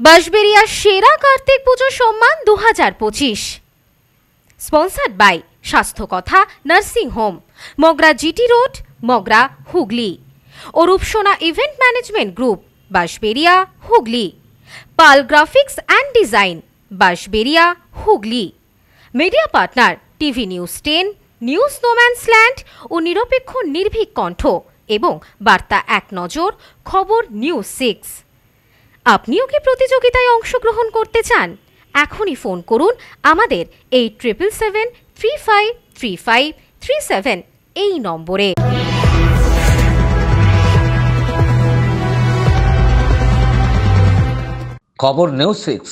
বাঁশবেড়িয়া সেরা কার্তিক পুজো সম্মান 2025 sponsored by Swasthya Katha nursing home, Magra GT road, Magra, Hooghly ও Rupsona event management group, Bansberia, Hooghly. Pal graphics and design, Bansberia, Hooghly. Media partner TV news 10, news no man's land ও নিরপেক্ষ নির্ভীক কণ্ঠ এবং বার্তা এক নজর, খবর নিউজ 6। আপনিও কি প্রতিযোগিতায় অংশগ্রহণ করতে চান? এখনই ফোন করুন আমাদের 8777353537 এই নম্বরে। খবর নিউজ 6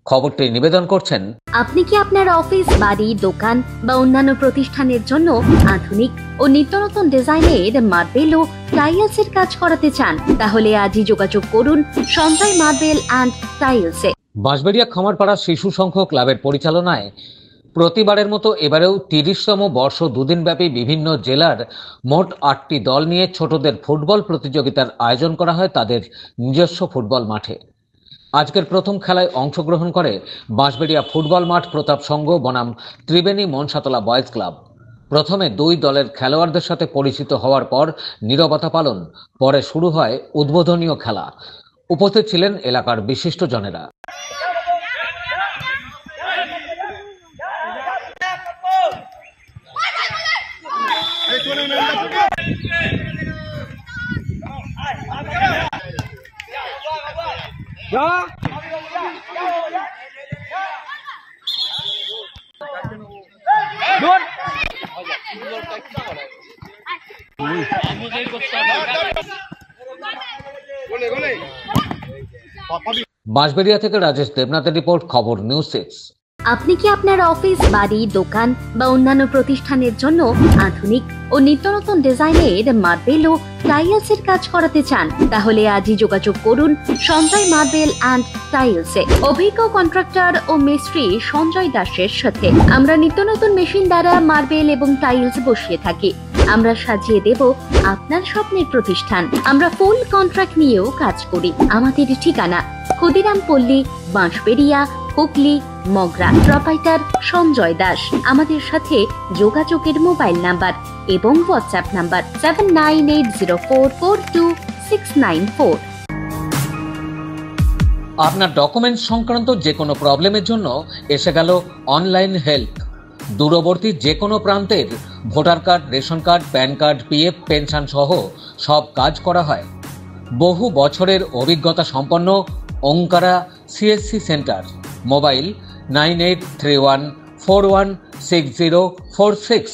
খবরটি নিবেদন করছেন। আপনি কি আপনার অফিস, বাড়ি, দোকান বা অন্যান্য প্রতিষ্ঠানের জন্য আধুনিক ও নিত্যনতুন ডিজাইনের মার্বেল ও টাইলসের কাজ করাতে চান? তাহলে আজই যোগাযোগ করুন সঞ্জয় মার্বেল অ্যান্ড টাইলসে। বাঁশবেড়িয়া খামারপাড়া শিশু সংঘ ক্লাবের পরিচালনায় প্রতিবারের মতো এবারেও 30তম বর্ষ দুদিনব্যাপী বিভিন্ন জেলার মোট 8টি দল নিয়ে ছোটদের ফুটবল প্রতিযোগিতার আয়োজন করা হয় তাদের নিজস্ব ফুটবল মাঠে। আজকের প্রথম খেলায় অংশগ্রহণ করে বাঁশবেড়িয়া ফুটবল মাঠ প্রতাপ সংঘ বনাম ত্রিবেণী মনসাতলা বয়েজ ক্লাব। প্রথমে দুই দলের খেলোয়াড়দের সাথে পরিচিত হওয়ার পর নীরবতা পালন, পরে শুরু হয় উদ্বোধনীয় খেলা। উপস্থিত ছিলেন এলাকার বিশিষ্টজনেরা। বাঁশবেড়িয়া থেকে রাজেশ দেবনাথের রিপোর্ট, খবর নিউজ 6। আপনি কি আপনার অফিস, বাড়ি, দোকান বা অন্যান্য প্রতিষ্ঠানের জন্য আধুনিক ও নিত্যনতুন ডিজাইনের মার্বেল ও টাইলসের কাজ করাতে চান? তাহলে আজই যোগাযোগ করুন সঞ্জয় মার্বেল অ্যান্ড টাইলসে। অভিজ্ঞ কন্ট্রাক্টর ও মিস্ত্রি সঞ্জয় দাসের সাথে আমরা নিত্যনতুন মেশিন দ্বারা মার্বেল এবং টাইলস বসিয়ে থাকি। আমরা সাজিয়ে দেব আপনার স্বপ্নের প্রতিষ্ঠান। আমরা ফুল কন্ট্রাক্ট নিয়েও কাজ করি। আমাদের ঠিকানা ক্ষুদিরাম পল্লী, বাঁশবেড়িয়া, হুগলি, মগরা। প্রোপাইটার সঞ্জয় দাস। আমাদের সাথে যোগাযোগের মোবাইল নাম্বার এবং হোয়াটসঅ্যাপ নাম্বার 7980442694। আপনার ডকুমেন্টস সংক্রান্ত যে কোনো প্রবলেমের জন্য এসে গেল অনলাইন হেল্প। দূরবর্তী যে কোনো প্রান্তের voter card, ration card, pan card, PF, pension সহ সব কাজ করা হয়। বহু বছরের অভিজ্ঞতা সম্পন্ন ওঙ্কারা সিএসসি সেন্টার। মোবাইল 9831416046।